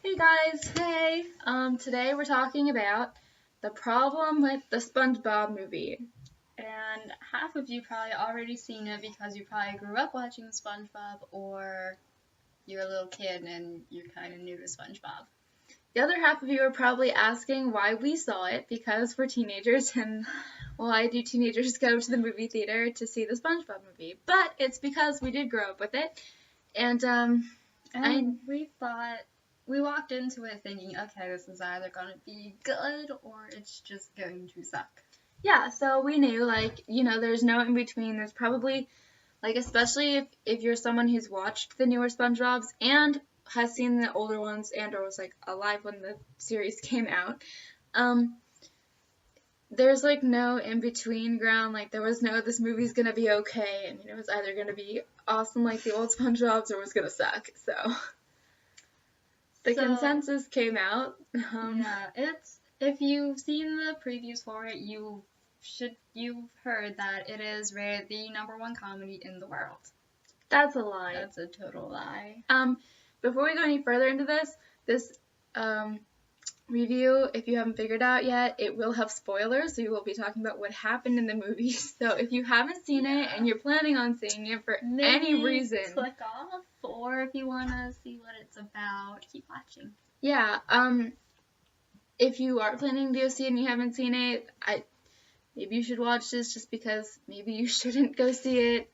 Hey guys, hey! Today we're talking about the problem with the Spongebob movie. And half of you probably already seen it because you probably grew up watching SpongeBob, or you're a little kid and you're kind of new to SpongeBob. The other half of you are probably asking why we saw it, because we're teenagers, and why do teenagers go to the movie theater to see the Spongebob movie? But it's because we did grow up with it, and we walked into it thinking, okay, this is either going to be good or it's just going to suck. Yeah, so we knew, there's no in between. There's probably, especially if you're someone who's watched the newer SpongeBobs and has seen the older ones and or was, alive when the series came out, there's, no in-between ground. There was no, this movie's gonna be okay. I mean, it was either gonna be awesome like the old SpongeBobs or it was gonna suck, so. The consensus came out. If you've seen the previews for it, you've heard that it is rated the #1 comedy in the world. That's a lie. That's a total lie. Before we go any further into this review, if you haven't figured out yet, it will have spoilers, so we will be talking about what happened in the movie. So if you haven't seen it and you're planning on seeing it for any reason, click off, or if you want to see what it's about, keep watching. Yeah, if you are planning to go see it and you haven't seen it, maybe you should watch this just because maybe you shouldn't go see it.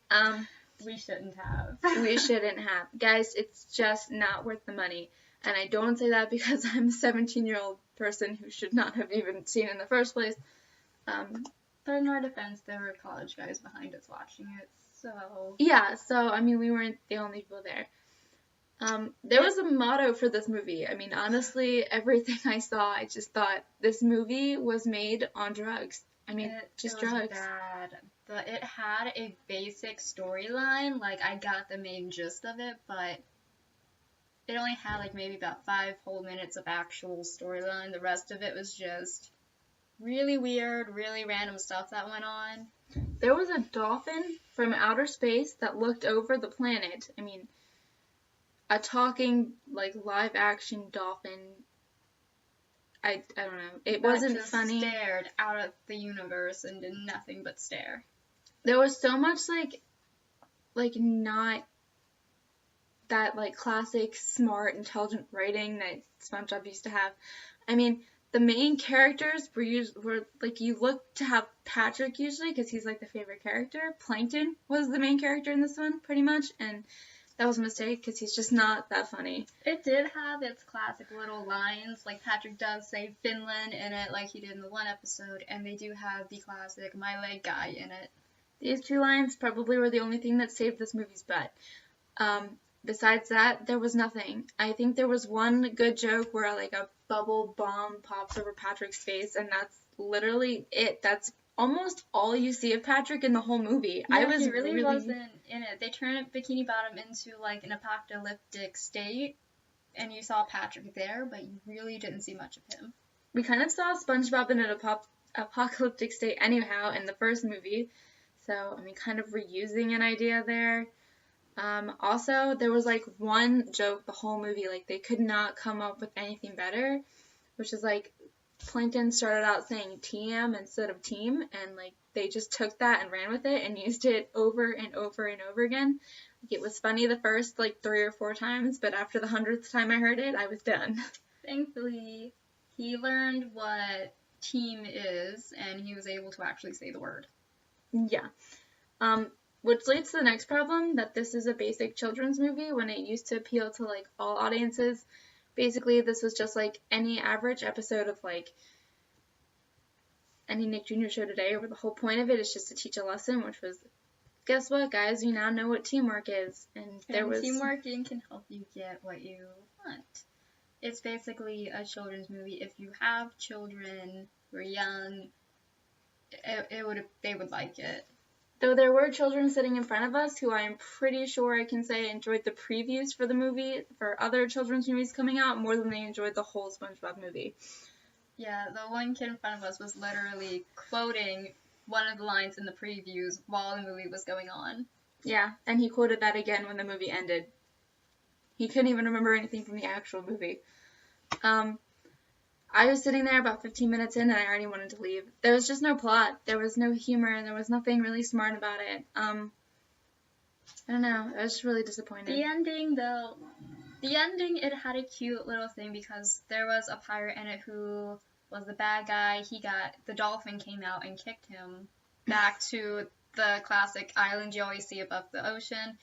We shouldn't have. We shouldn't have. Guys, it's just not worth the money. And I don't say that because I'm a 17-year-old person who should not have even seen it in the first place. But in our defense, there were college guys behind us watching it, so... Yeah, so, I mean, we weren't the only people there. There was a motto for this movie. I mean, honestly, everything I saw, I just thought this movie was made on drugs. I mean, just drugs. It was bad. It had a basic storyline. I got the main gist of it, but it only had, maybe about 5 whole minutes of actual storyline. The rest of it was just really weird, really random stuff that went on. There was a dolphin from outer space that looked over the planet. I mean, a talking, live-action dolphin. I don't know. It wasn't funny. Stared out at the universe and did nothing but stare. There was so much, not that, classic, smart, intelligent writing that SpongeBob used to have. I mean, the main characters were you look to have Patrick usually because he's, the favorite character. Plankton was the main character in this one, pretty much, and that was a mistake because he's just not that funny. It did have its classic little lines, Patrick does say Finland in it like he did in the one episode, and they do have the classic My Leg Guy in it. These 2 lines probably were the only thing that saved this movie's butt. Besides that, there was nothing. I think there was one good joke where, a bubble bomb pops over Patrick's face, and that's literally it. That's almost all you see of Patrick in the whole movie. Yeah, he really wasn't in it. They turned Bikini Bottom into, an apocalyptic state, and you saw Patrick there, but you really didn't see much of him. We kind of saw SpongeBob in an apocalyptic state anyhow in the first movie, so, I mean, kind of reusing an idea there. Also, there was, one joke the whole movie, they could not come up with anything better, which is, Plankton started out saying TM instead of team, and, they just took that and ran with it and used it over and over and over again. It was funny the first, 3 or 4 times, but after the 100th time I heard it, I was done. Thankfully, he learned what team is, and he was able to actually say the word. Yeah. Which leads to the next problem, that this is a basic children's movie when it used to appeal to, all audiences. Basically, this was just, any average episode of, any Nick Jr. show today, where the whole point of it is just to teach a lesson, which was, guess what, guys? You now know what teamwork is. And teamwork can help you get what you want. It's basically a children's movie. If you have children who are young, they would like it. Though there were children sitting in front of us who I am pretty sure I can say enjoyed the previews for the movie, for other children's movies coming out, more than they enjoyed the whole SpongeBob movie. Yeah, the one kid in front of us was literally quoting one of the lines in the previews while the movie was going on. Yeah, and he quoted that again when the movie ended. He couldn't even remember anything from the actual movie. I was sitting there about 15 minutes in and I already wanted to leave. There was just no plot. There was no humor. There was nothing really smart about it. I don't know. I was just really disappointed. The ending, though, it had a cute little thing because there was a pirate in it who was the bad guy. The dolphin came out and kicked him back to the classic island you always see above the ocean.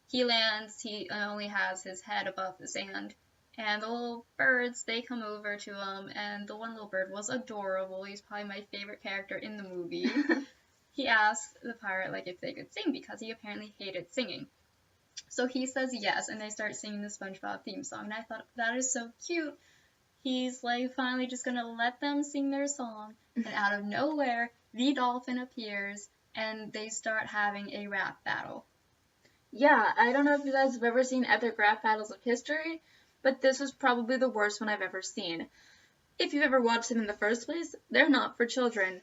He lands, he only has his head above the sand. And the little birds, they come over to him, and the one little bird was adorable. He's probably my favorite character in the movie. He asked the pirate, like, if they could sing, because he apparently hated singing. So he says yes, and they start singing the SpongeBob theme song, and I thought, that is so cute. He's, like, finally just gonna let them sing their song, and out of nowhere, the dolphin appears, and they start having a rap battle. Yeah, I don't know if you guys have ever seen epic rap battles of history, but this was probably the worst one I've ever seen. If you've ever watched them in the first place, they're not for children.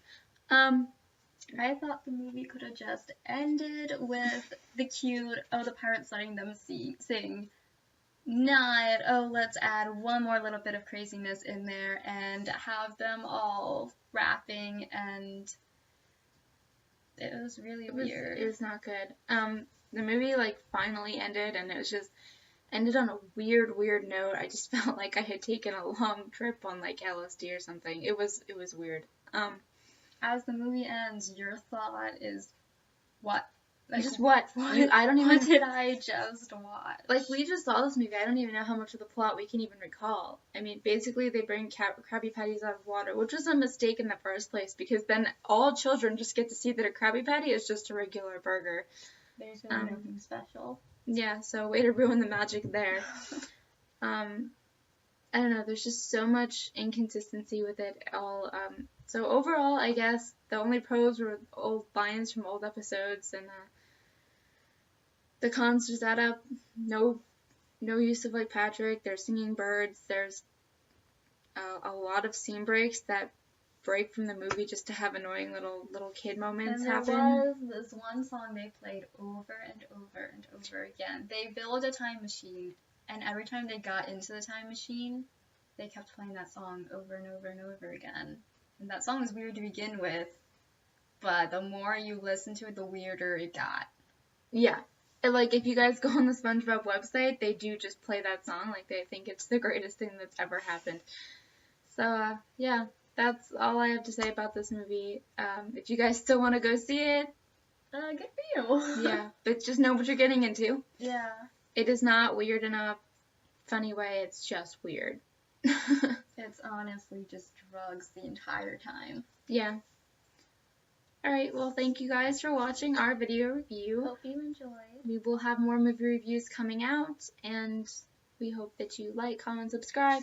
I thought the movie could have just ended with the cute, the pirates letting them sing. Not, let's add one more little bit of craziness in there and have them all rapping, and it was really weird. It was not good. The movie, like, finally ended, and it was just ended on a weird note. I just felt like I had taken a long trip on, like, LSD or something. It was weird. As the movie ends, your thought is, what? Like, just what? I don't even. What did I just watch? Like, we just saw this movie. I don't even know how much of the plot we can even recall. I mean, basically, they bring Krabby Patties out of water, which was a mistake in the first place, because then all children just get to see that a Krabby Patty is just a regular burger. There's really nothing special. Yeah, so way to ruin the magic there. I don't know, there's just so much inconsistency with it all. So overall, I guess the only pros were old lines from old episodes, and the cons just add up. No use of, like, Patrick. There's singing birds. There's a lot of scene breaks that break from the movie just to have annoying little kid moments happen. And there was this one song they played over and over and over again. They built a time machine, and every time they got into the time machine, they kept playing that song over and over and over again. And that song was weird to begin with, but the more you listen to it, the weirder it got. Yeah. And, like, if you guys go on the SpongeBob website, they do just play that song. Like, they think it's the greatest thing that's ever happened. So, yeah. That's all I have to say about this movie. If you guys still want to go see it, good for you. Yeah, but just know what you're getting into. Yeah. It is not weird in a funny way. It's just weird. It's honestly just drugs the entire time. Yeah. Alright, well, thank you guys for watching our video review. Hope you enjoyed. We will have more movie reviews coming out, and we hope that you like, comment, subscribe.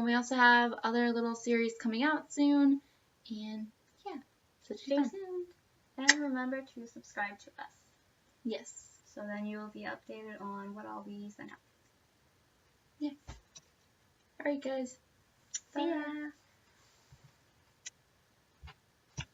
We also have other little series coming out soon, and yeah, so stay tuned. And remember to subscribe to us. Yes. So then you will be updated on what all we send out. Yeah. Alright, guys. See ya.